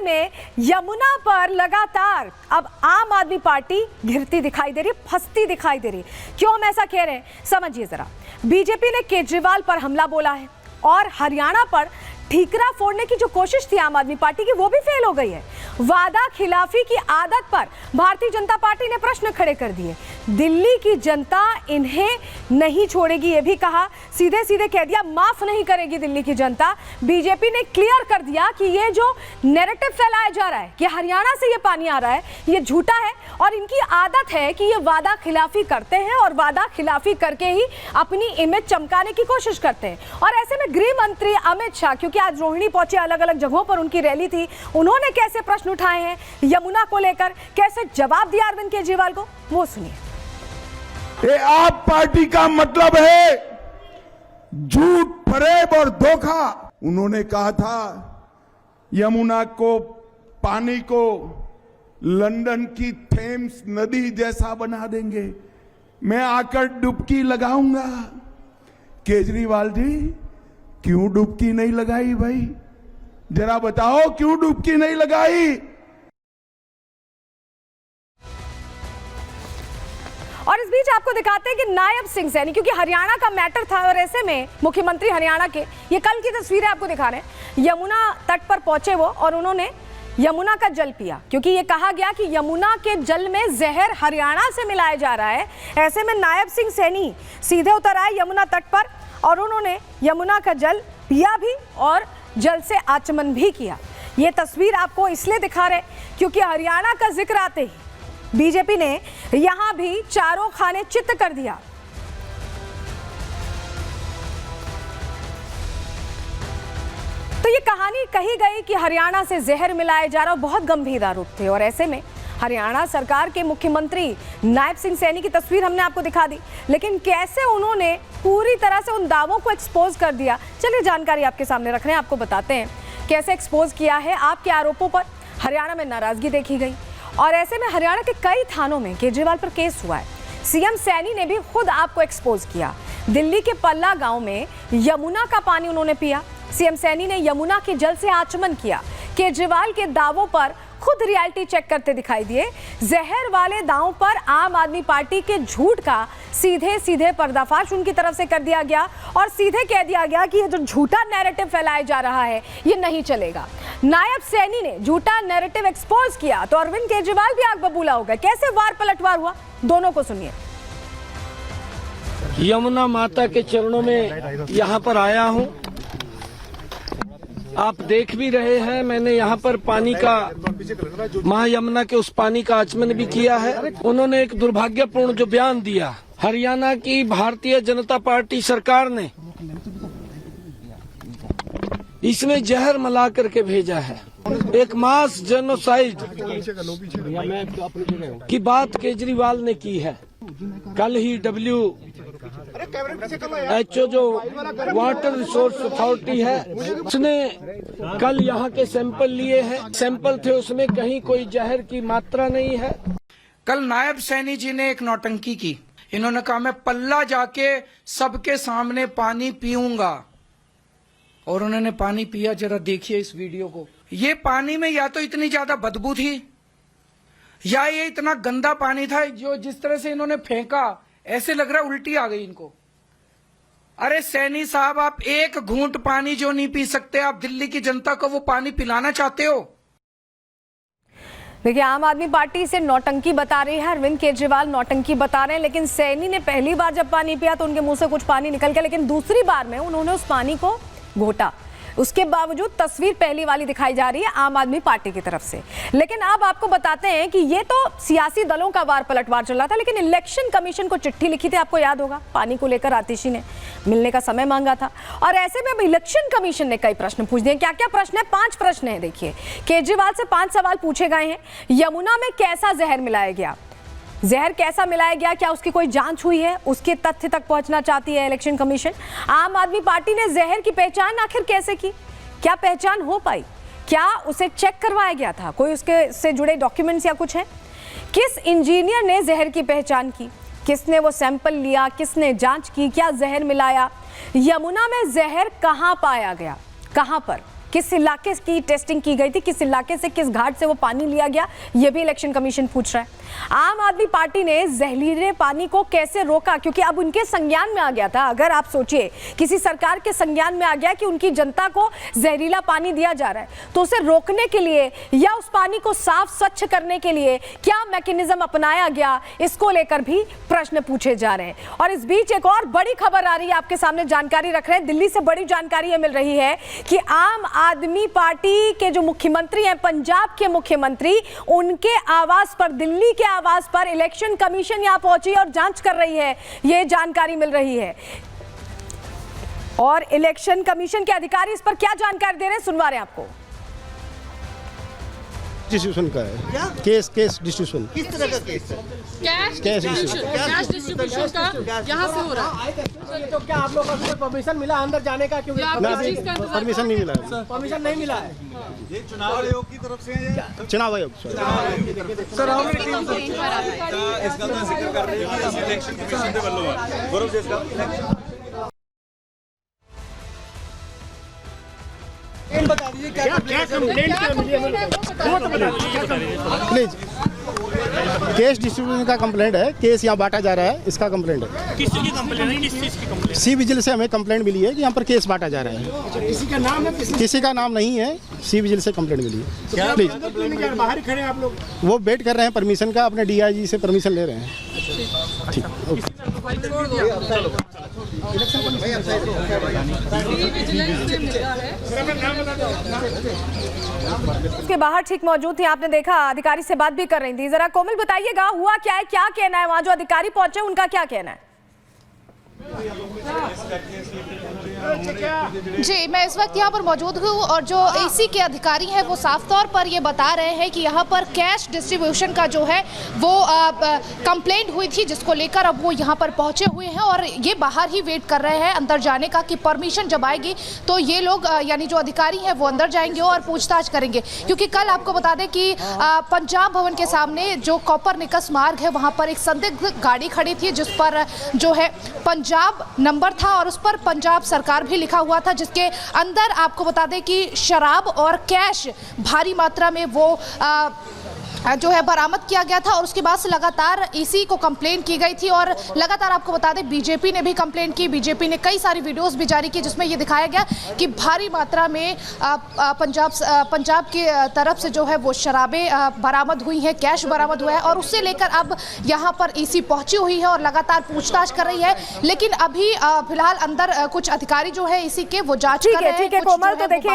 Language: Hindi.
ऐसे में यमुना पर लगातार अब आम आदमी पार्टी घिरती दिखाई दे रही, फंसती दिखाई दे रही। क्यों हम ऐसा कह रहे हैं, समझिए जरा। बीजेपी ने केजरीवाल पर हमला बोला है और हरियाणा पर ठीकरा फोड़ने की जो कोशिश थी आम आदमी पार्टी की, वो भी फेल हो गई है। वादा खिलाफी की आदत पर भारतीय जनता पार्टी ने प्रश्न खड़े कर दिए। दिल्ली की जनता इन्हें नहीं छोड़ेगी, ये भी कहा, सीधे सीधे कह दिया माफ नहीं करेगी दिल्ली की जनता। बीजेपी ने क्लियर कर दिया कि ये जो नैरेटिव फैलाया जा रहा है कि हरियाणा से ये पानी आ रहा है, ये झूठा है और इनकी आदत है कि ये वादा खिलाफी करते हैं और वादा खिलाफी करके ही अपनी इमेज चमकाने की कोशिश करते हैं। और ऐसे में गृह मंत्री अमित शाह, क्योंकि आज रोहिणी पहुंचे, अलग अलग जगहों पर उनकी रैली थी, उन्होंने कैसे प्रश्न उठाए हैं यमुना को लेकर, कैसे जवाब दिया अरविंद केजरीवाल को, वो सुनिए। ये आप पार्टी का मतलब है झूठ, फरेब और धोखा। उन्होंने कहा था यमुना को, पानी को लंदन की थेम्स नदी जैसा बना देंगे, मैं आकर डुबकी लगाऊंगा। केजरीवाल जी, क्यों डुबकी नहीं लगाई भाई? जरा बताओ क्यों डुबकी नहीं लगाई? और इस बीच आपको दिखाते हैं कि नायब सिंह सैनी, क्योंकि हरियाणा का मैटर था और ऐसे में मुख्यमंत्री हरियाणा के, ये कल की तस्वीरें आपको दिखा रहे हैं, यमुना तट पर पहुंचे वो और उन्होंने यमुना का जल पिया, क्योंकि ये कहा गया कि यमुना के जल में जहर हरियाणा से मिलाया जा रहा है। ऐसे में नायब सिंह सैनी सीधे उतर आए यमुना तट पर और उन्होंने यमुना का जल पिया भी और जल से आचमन भी किया। ये तस्वीर आपको इसलिए दिखा रहे क्योंकि हरियाणा का जिक्र आते ही बीजेपी ने यहां भी चारों खाने चित्त कर दिया। तो ये कहानी कही गई कि हरियाणा से जहर मिलाया जा रहा, बहुत गंभीर आरोप थे। और ऐसे में हरियाणा सरकार के मुख्यमंत्री नायब सिंह सैनी की तस्वीर हमने आपको दिखा दी, लेकिन कैसे उन्होंने पूरी तरह से उन दावों को एक्सपोज कर दिया, चलिए जानकारी आपके सामने रख रहे हैं, आपको बताते हैं कैसे एक्सपोज किया है। आपके आरोपों पर हरियाणा में नाराजगी देखी गई और ऐसे में हरियाणा के कई थानों में केजरीवाल पर केस हुआ है। सीएम सैनी ने भी खुद आपको एक्सपोज किया। दिल्ली के पल्ला गांव में यमुना का पानी उन्होंने पिया। सीएम सैनी ने यमुना के जल से आचमन किया। केजरीवाल के दावों पर खुद रियलिटी चेक करते दिखाई दिए। जहर वाले दावों पर आम आदमी पार्टी के झूठ का सीधे सीधे पर्दाफाश उनकी तरफ से कर दिया गया और सीधे कह दिया गया कि ये जो झूठा नैरेटिव फैलाया जा रहा है ये नहीं चलेगा। नायब सैनी ने झूठा नैरेटिव एक्सपोज किया तो अरविंद केजरीवाल भी आग बबूला हो गए। कैसे वार पलटवार हुआ, दोनों को सुनिए। यमुना माता के चरणों में यहाँ पर आया हूँ, आप देख भी रहे हैं, मैंने यहाँ पर पानी का, मां यमुना के उस पानी का आचमन भी किया है। उन्होंने एक दुर्भाग्यपूर्ण जो बयान दिया, हरियाणा की भारतीय जनता पार्टी सरकार ने इसमें जहर मिला करके भेजा है। एक मास जेनोसाइड की बात केजरीवाल ने की है। कल ही WHO जो वाटर रिसोर्स अथॉरिटी है उसने कल यहाँ के सैंपल लिए हैं। सैंपल थे, उसमें कहीं कोई जहर की मात्रा नहीं है। कल नायब सैनी जी ने एक नौटंकी की। इन्होंने कहा मैं पल्ला जाके सबके सामने पानी पीऊंगा और उन्होंने पानी पिया। जरा देखिए इस वीडियो को। ये पानी में या तो इतनी ज्यादा बदबू थी या ये इतना गंदा पानी था, जो जिस तरह से इन्होंने फेंका ऐसे लग रहा उल्टी आ गई इनको। अरे सैनी साहब, आप एक घूंट पानी जो नहीं पी सकते, आप दिल्ली की जनता को वो पानी पिलाना चाहते हो? देखिए, आम आदमी पार्टी से नौटंकी बता रही है, अरविंद केजरीवाल नौटंकी बता रहे हैं, लेकिन सैनी ने पहली बार जब पानी पिया तो उनके मुंह से कुछ पानी निकल गया, लेकिन दूसरी बार में उन्होंने उस पानी को घोटा। उसके बावजूद तस्वीर पहली वाली दिखाई जा रही है आम आदमी पार्टी की तरफ से। लेकिन अब आपको बताते हैं कि ये तो सियासी दलों का वार पलटवार चल रहा था, लेकिन इलेक्शन कमीशन को चिट्ठी लिखी थी, आपको याद होगा, पानी को लेकर आतिशी ने मिलने का समय मांगा था। और ऐसे में अब इलेक्शन कमीशन ने कई प्रश्न पूछ दिए। क्या क्या प्रश्न है? 5 प्रश्न है। देखिए, केजरीवाल से 5 सवाल पूछे गए हैं। यमुना में कैसा जहर मिलाया गया, जहर कैसा मिलाया गया, क्या उसकी कोई जांच हुई है, उसके तथ्य तक पहुंचना चाहती है इलेक्शन कमीशन। आम आदमी पार्टी ने जहर की पहचान आखिर कैसे की, क्या पहचान हो पाई, क्या उसे चेक करवाया गया था, कोई उसके से जुड़े डॉक्यूमेंट्स या कुछ है। किस इंजीनियर ने जहर की पहचान की, किसने वो सैंपल लिया, किसने जांच की, क्या जहर मिलाया, यमुना में जहर कहां पाया गया, कहां पर, किस इलाके की टेस्टिंग की गई थी, किस इलाके से, किस घाट से वो पानी लिया गया, ये भी इलेक्शन कमीशन पूछ रहा है। आम आदमी पार्टी ने जहरीले पानी को कैसे रोका, क्योंकि अब उनके संज्ञान में आ गया था। अगर आप सोचिए किसी सरकार के संज्ञान में आ गया कि उनकी जनता को जहरीला पानी दिया जा रहा है, तो उसे रोकने के लिए या उस पानी को साफ स्वच्छ करने के लिए क्या मैकेनिज्म अपनाया गया, इसको लेकर भी प्रश्न पूछे जा रहे हैं। और इस बीच एक और बड़ी खबर आ रही है, आपके सामने जानकारी रख रहे हैं। दिल्ली से बड़ी जानकारी मिल रही है कि आम आदमी पार्टी के जो मुख्यमंत्री हैं, पंजाब के मुख्यमंत्री, उनके आवास पर, दिल्ली के आवास पर इलेक्शन कमीशन यहां पहुंची और जांच कर रही है, ये जानकारी मिल रही है। और इलेक्शन कमीशन के अधिकारी इस पर क्या जानकारी दे रहे हैं, सुनवा रहे हैं आपको। डिस्ट्रीब्यूशन का है केस डिस्ट्रीब्यूशन। किस तरह का केस है? कैश डिस्ट्रीब्यूशन का यहाँ से हो रहा है। तो क्या आप लोग को अभी परमिशन मिला अंदर जाने का? क्योंकि परमिशन नहीं मिला है। परमिशन नहीं मिला है। ये चुनाव आयोग की तरफ से है। चुनाव आयोग सर इसका तो जिक्र कर रहे हैं इलेक्शन कमीशन के ਵੱਲੋਂ गौरव जी इसका बता दीजिए क्या प्लीज। केस डिस्ट्रीब्यूशन का कंप्लेंट है, केस यहाँ बांटा जा रहा है, इसका कंप्लेंट है। किस चीज की कंप्लेंट है? किस चीज की कंप्लेंट? सी विजिल से हमें कंप्लेंट मिली है कि यहाँ पर केस बांटा जा रहा है। किसी का नाम है? किसी का नाम नहीं है, सी विजिल से कंप्लेंट मिली है। प्लीज बाहर ही खड़े हैं आप लोग? वो वेट कर रहे हैं परमिशन का, अपने डीआईजी से परमिशन ले रहे हैं। ठीक, उसके बाहर ठीक मौजूद थी, आपने देखा, अधिकारी से बात भी कर रही थी। जरा कोमल बताइएगा हुआ क्या है, क्या कहना है वहां जो अधिकारी पहुंचे, उनका क्या कहना है? जी, मैं इस वक्त यहाँ पर मौजूद हूँ और जो एसी के अधिकारी हैं वो साफ तौर पर ये बता रहे हैं कि यहाँ पर कैश डिस्ट्रीब्यूशन का जो है वो कंप्लेंट हुई थी, जिसको लेकर अब वो यहाँ पर पहुँचे हुए हैं और ये बाहर ही वेट कर रहे हैं अंदर जाने का कि परमिशन जब आएगी तो ये लोग यानी जो अधिकारी हैं वो अंदर जाएंगे और पूछताछ करेंगे। क्योंकि कल आपको बता दें कि पंजाब भवन के सामने जो कोपरनिकस मार्ग है वहाँ पर एक संदिग्ध गाड़ी खड़ी थी जिस पर जो है पंजाब नंबर था और उस पर पंजाब सरकार भी लिखा हुआ था, जिसके अंदर आपको बता दें कि शराब और कैश भारी मात्रा में वो जो है बरामद किया गया था। और उसके बाद से लगातार ईसी को कंप्लेंट की गई थी और लगातार आपको बता दें बीजेपी ने भी कंप्लेंट की। बीजेपी ने कई सारी वीडियोस भी जारी की जिसमें ये दिखाया गया कि भारी मात्रा में पंजाब की तरफ से जो है वो शराबें बरामद हुई हैं, कैश बरामद हुआ है और उससे लेकर अब यहाँ पर ईसी पहुंची हुई है और लगातार पूछताछ कर रही है। लेकिन अभी फिलहाल अंदर कुछ अधिकारी जो है ईसी के वो जांच कर रहे हैं। ठीक है कोमल, तो देखिए